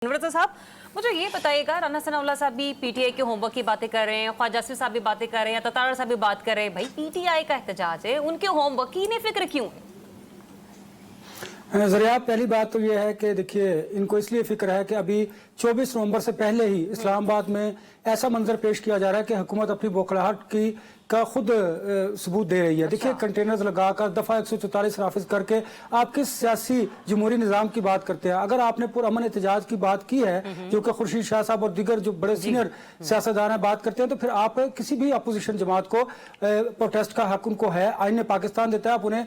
अनवर साहब, मुझे ये बताइएगा, राना सनाउल्लाह साहब भी पीटीआई के होमवर्क की बातें कर रहे हैं, ख्वाजा आसिफ साहब भी बातें कर रहे हैं, ततार साहब भी बात कर रहे हैं। भाई पीटीआई का एहतजाज है, उनके होमवर्क की इन्हें फिक्र क्यों है? ज़रिया, पहली बात तो ये है कि देखिए, इनको इसलिए फिक्र है कि अभी 24 नवंबर से पहले ही इस्लामाबाद में ऐसा मंजर पेश किया जा रहा है कि हुकूमत अपनी बौखलाहट की का खुद सबूत दे रही है। देखिए, कंटेनर्स लगाकर दफा 144 नाफिज करके आप किस सियासी जमहूरी निज़ाम की बात करते हैं। अगर आपने पुरअमन एहतजाज की बात की है, जो कि खुर्शीद शाह साहब और दीगर जो बड़े सीनियर सियासतदान हैं बात करते हैं, तो फिर आप किसी भी अपोजिशन जमात को प्रोटेस्ट का हक उनको है, आईन ने पाकिस्तान देता है, आप उन्हें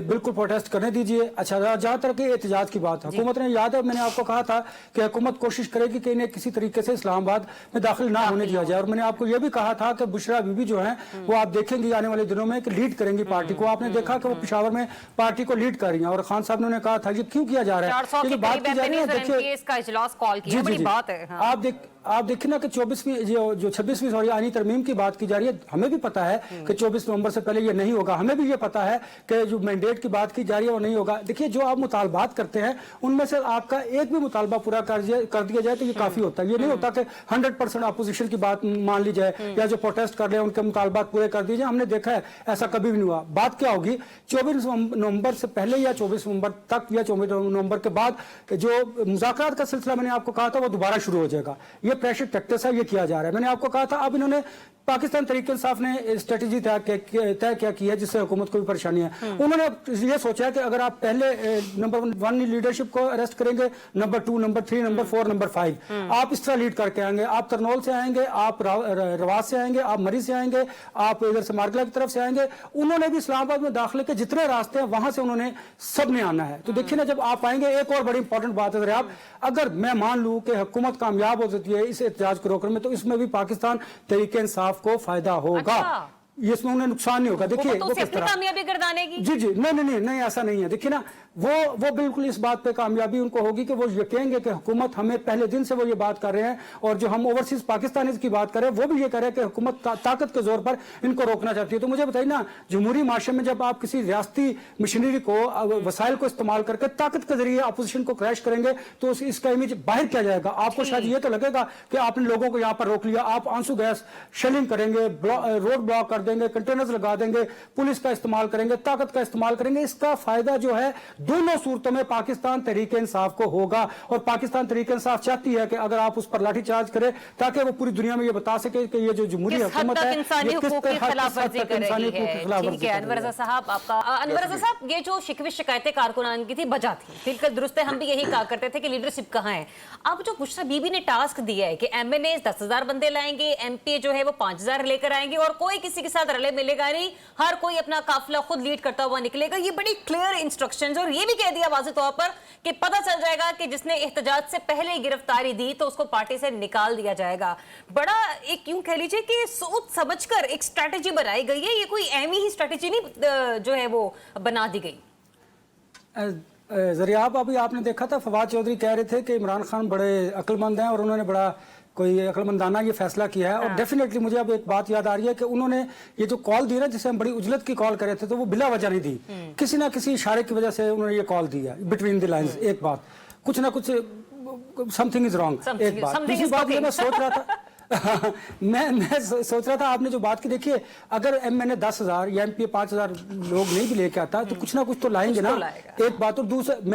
बिल्कुल प्रोटेस्ट करने दीजिए। अच्छा, जहाँ तक कि एहतजाज की बात है, हुकूमत ने, याद है मैंने आपको कहा था कि हुकूमत कोशिश करेगी कि इन्हें किसी तरीके से इस्लामाबाद में दाखिल ना होने दिया जाए, और मैंने आपको यह भी कहा था कि बुशरा बीबी जो है वो आप देखेंगे आने वाले दिनों में कि लीड करेंगी पार्टी को। आपने देखा कि वो पेशावर में पार्टी को लीड कर रही हैं, और खान साहब ने उन्हें कहा था ये क्यों किया जा रहा है, ये बात की जा रही है। देखिए, इसका इजलास कॉल किया, बड़ी बात है। आप देखिए ना कि 26वीं सॉरी आईनी तरमीम की बात की जा रही है। हमें भी पता है कि 24 नवंबर से पहले ये नहीं होगा, हमें भी ये पता है कि जो मैंडेट की बात की जा रही है वो नहीं होगा। देखिए, जो आप मुतालबात करते हैं उनमें से आपका एक भी मुतालबा पूरा कर दिया जाए तो ये काफी होता है। ये नहीं होता कि 100% अपोजिशन की बात मान ली जाए या जो प्रोटेस्ट कर रहे हैं उनके मुतालबात पूरे कर दिए जाए। हमने देखा है ऐसा कभी भी नहीं हुआ। बात क्या होगी, 24 नवंबर से पहले या 24 नवंबर तक या 24 नवंबर के बाद जो मुज़ाकरात का सिलसिला मैंने आपको कहा था वो दोबारा शुरू हो जाएगा। ये प्रेशर टैक्टिक्स है, ये किया जा रहा है। मैंने आपको कहा था, अब इन्होंने पाकिस्तान तहरीक इंसाफ ने स्ट्रेटेजी तय क्या की है जिससे हुकूमत को भी परेशानी है। उन्होंने ये सोचा है कि अगर आप पहले नंबर 1 लीडरशिप को अरेस्ट करेंगे, नंबर 2, नंबर 3, नंबर 4, नंबर 5 आप इस तरह लीड करके आएंगे। आप करनौल से आएंगे, आप रवास से आएंगे, आप मरी से आएंगे, आप इधर से मार्गला की तरफ से आएंगे। उन्होंने भी इस्लामाबाद में दाखिले के जितने रास्ते हैं वहां से उन्होंने सब ने आना है। तो देखिए ना, जब आप आएंगे, एक और बड़ी इंपॉर्टेंट बात है, आप अगर मैं मान लूं कि हुकूमत कामयाब हो जाती है इस एहतजाज को रोकने में, तो इसमें भी पाकिस्तान तहरीक इंसाफ को फायदा होगा। अच्छा। ये इसमें उन्हें नुकसान नहीं होगा। देखिए, वो किस तरह कामयाबी गर्दाने की? जी नहीं ऐसा नहीं है। देखिए ना, वो बिल्कुल इस बात पे कामयाबी उनको होगी कि वो ये कहेंगे कि हुकूमत, हमें पहले दिन से वो ये बात कर रहे हैं, और जो हम ओवरसीज पाकिस्तानीज की बात कर रहे हैं वो भी ये कह रहे हैं कि हुकूमत ताकत के जोर पर इनको रोकना चाहती है। तो मुझे बताइए ना, जमहूरी माशरे में जब आप किसी रियासती मशीनरी को, वसाइल को इस्तेमाल करके ताकत के जरिए अपोजिशन को क्रैश करेंगे, तो इसका इमेज बाहर क्या जाएगा। आपको शायद ये तो लगेगा कि आपने लोगों को यहाँ पर रोक लिया, आप आंसू गैस शेलिंग करेंगे, रोड ब्लॉक कर देंगे, कंटेनर्स लगा देंगे, पुलिस का इस्तेमाल करेंगे, ताकत का इस्तेमाल करेंगे। इसका फायदा जो है दोनों सूरतों में पाकिस्तान तहरीक इंसाफ को होगा। और पाकिस्तान तहरीक इंसाफ चाहती है कि अगर आप उस पर लाठीचार्ज करें, ताकि वो पूरी दुनिया में ये बता सके कि ये जो जमहूरी हुकूमत है इंसानी हुकूक की खिलाफवर्जी कर रही है। ठीक है अनवर रज़ा साहब, आपका अनवर रज़ा साहब, ये जो शिकवी शिकायतें कारकुनान की थी बजा थी, बिल्कुल दुरुस्त है। हम भी यही कहा करते थे कि लीडरशिप कहाँ है। अब जो बुशरा बीबी ने टास्क दिया है कि एमएनए 10,000 बंदे लाएंगे, एमपी जो है वो 5,000 लेकर आएंगे, और कोई किसी के साथ रले मिलेगा नहीं, हर कोई अपना काफिला खुद लीड करता हुआ निकलेगा। ये बड़ी क्लियर इंस्ट्रक्शंस, और ये भी कह दिया वाज़ेह तौर पर कि पता चल जाएगा कि जिसने एहतजाज से पहले ही गिरफ्तारी दी तो उसको पार्टी से निकाल दिया जाएगा। बड़ा एक यूं कह लीजिए कि सोच समझकर एक स्ट्रैटेजी बनाई गई है। ये कोई अहमी ही स्ट्रैटेजी नहीं जो है वो बना दी गई। ज़रियाब, अभी आपने देखा था फवाद चौधरी कह रहे थे कि इमरान खान बड़े अक्लमंद हैं और उन्होंने बड़ा कोई अक्लमंदाना ये फैसला किया है। और डेफिनेटली मुझे अब एक बात याद आ रही है कि उन्होंने ये जो कॉल दी ना, जिसे हम बड़ी उजलत की कॉल कर रहे थे, तो वो बिला वजह नहीं दी, किसी ना किसी इशारे की वजह से उन्होंने ये कॉल दी है बिटवीन द लाइंस। एक बात, कुछ ना कुछ, समथिंग इज रॉन्ग। एक बात, दूसरी बात ये मैं सोच रहा था मैं सोच रहा था, आपने जो बात की, देखिए अगर एमएनए 10,000 या एमपी 5,000 लोग नहीं भी लेके आता तो कुछ ना कुछ तो लाएंगे ना। एक बात। और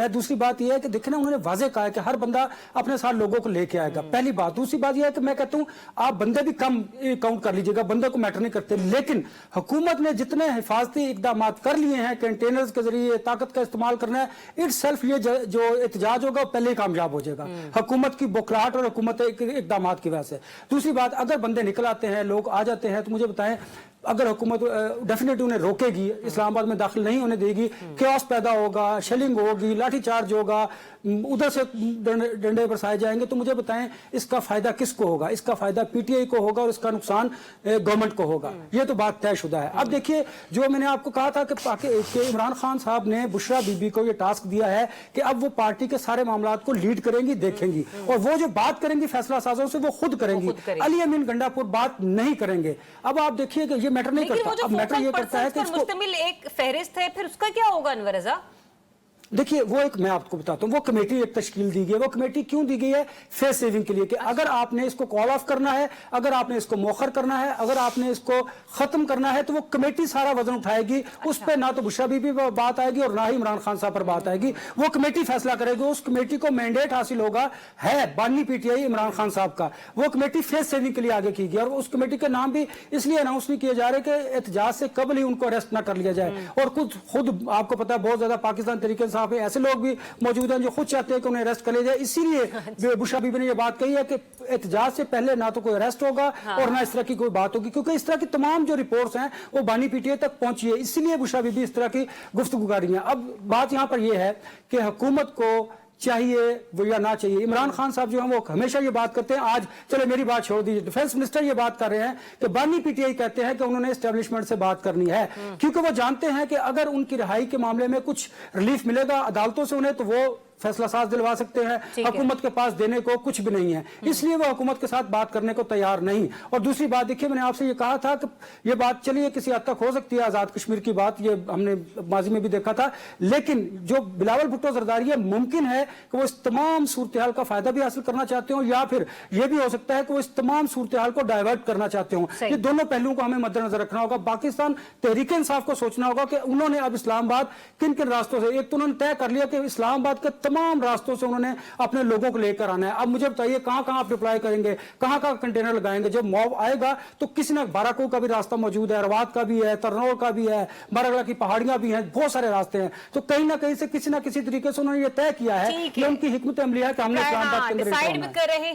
दूसरी बात यह है कि देखिए ना, उन्होंने वाजे कहा है कि हर बंदा अपने साथ लोगों को लेके आएगा, पहली बात। दूसरी बात यह है कि मैं कहता हूं आप बंदे भी कम काउंट कर लीजिएगा, बंदे को मैटर नहीं करते, लेकिन हुकूमत ने जितने हिफाजती इकदाम कर लिए हैं, कंटेनर्स के जरिए ताकत का इस्तेमाल करना है, इट्स सेल्फ ये जो एहतजाज होगा पहले ही कामयाब हो जाएगा, हुकूमत की बौखलाहट और हुकूमत इकदाम की वजह से। दूसरी बात, अगर बंदे निकल आते हैं, लोग आ जाते हैं, तो मुझे बताएं, अगर हुकूमत डेफिनेटली उन्हें रोकेगी, इस्लामाबाद में दाखिल नहीं होने देगी, कैओस पैदा होगा, शेलिंग होगी, लाठीचार्ज होगा, उधर से डंडे बरसाए जाएंगे, तो मुझे बताएं इसका फायदा किसको होगा? इसका फायदा पीटीआई को होगा और इसका नुकसान गवर्नमेंट को होगा। ये तो बात तयशुदा है। अब देखिए, जो मैंने आपको कहा था कि इमरान खान साहब ने बुशरा बीबी को ये टास्क दिया है कि अब वो पार्टी के सारे मामलात को लीड करेंगी, देखेंगी, और वो जो बात करेंगी फैसला साजों से वो खुद करेंगी, अली अमीन गंडापुर बात नहीं करेंगे। अब आप देखिए कि ये मैटर नहीं करता। अब मैटर ये करता है कि मुश्तमिल एक फहरिस्त है, फिर उसका क्या होगा अनवर रज़ा? देखिए वो एक मैं आपको बताता हूँ, वो कमेटी एक तश्कील दी गई है। वो कमेटी क्यों दी गई है? फेस सेविंग के लिए, कि अगर आपने इसको कॉल ऑफ करना है, अगर आपने इसको मौखर करना है, अगर आपने इसको खत्म करना है, तो वो कमेटी सारा वजन उठाएगी। उस पर ना तो बुशरा बीबी पर बात आएगी और ना ही इमरान खान साहब पर बात आएगी। वो कमेटी फैसला करेगी। उस कमेटी को मैंडेट हासिल होगा है बानी पीटीआई इमरान खान साहब का। वो कमेटी फेस सेविंग के लिए आगे की गई और उस कमेटी के नाम भी इसलिए अनाउंस नहीं किए जा रहे कि एहतजाज से कबल ही उनको अरेस्ट ना कर लिया जाए। और कुछ खुद आपको पता है बहुत ज्यादा पाकिस्तान तरीके साहब ऐसे लोग भी मौजूद हैं जो खुद चाहते हैं कि उन्हें अरेस्ट कर लिया जाए। इसीलिए बुशरा बीबी ने यह बात कही है कि एहतजाज से पहले ना तो कोई अरेस्ट होगा और ना इस तरह की कोई बात होगी, क्योंकि इस तरह की तमाम जो रिपोर्ट्स हैं वो बानी पीटीआई तक पहुंची है। इसीलिए बुशरा बीबी इस तरह की गुफ्तगू कर रही हैं। अब बात यहां पर यह है कि हुकूमत को चाहिए वो या ना चाहिए। इमरान खान साहब जो हैं वो हमेशा ये बात करते हैं, आज चले मेरी बात छोड़ दीजिए, डिफेंस मिनिस्टर ये बात कर रहे हैं कि बानी पीटीआई कहते हैं कि उन्होंने एस्टेब्लिशमेंट से बात करनी है, क्योंकि वो जानते हैं कि अगर उनकी रिहाई के मामले में कुछ रिलीफ मिलेगा अदालतों से उन्हें, तो वो फैसला साज दिलवा सकते हैं। हुकूमत के पास देने को कुछ भी नहीं है, इसलिए वो हुकूमत के साथ बात करने को तैयार नहीं। और दूसरी बात देखिए, मैंने आपसे ये कहा था कि ये बात चलिए किसी हद तक हो सकती है, आजाद कश्मीर की बात, ये हमने माजी में भी देखा था, लेकिन जो बिलावल भुट्टो जरदारी है, मुमकिन है कि वो इस तमाम सूरत हाल का फायदा भी हासिल करना चाहते हो, या फिर ये भी हो सकता है कि वो इस तमाम सूरत हाल को डाइवर्ट करना चाहते हो। ये दोनों पहलुओं को हमें मद्देनजर रखना होगा। पाकिस्तान तहरीक इंसाफ को सोचना होगा कि उन्होंने अब इस्लामाबाद किन किन रास्तों से, एक तो उन्होंने तय कर लिया कि इस्लामाबाद के तमाम रास्तों से उन्होंने अपने लोगों को लेकर आना है। अब मुझे बताइए कहां कहां आप रिप्लाई करेंगे, कहां कहां कंटेनर लगाएंगे? जब मॉब आएगा तो किसी न बाराको का भी रास्ता मौजूद है, रवात का भी है, तरनौल का भी है, बारागला की पहाड़ियां भी हैं, बहुत सारे रास्ते हैं। तो कहीं ना कहीं से किसी ना किसी तरीके से उन्होंने ये तय किया है कि उनकी हिकमत अमली है कि हमने इस्लामाबाद के अंदर डिसाइड कर रहे हैं।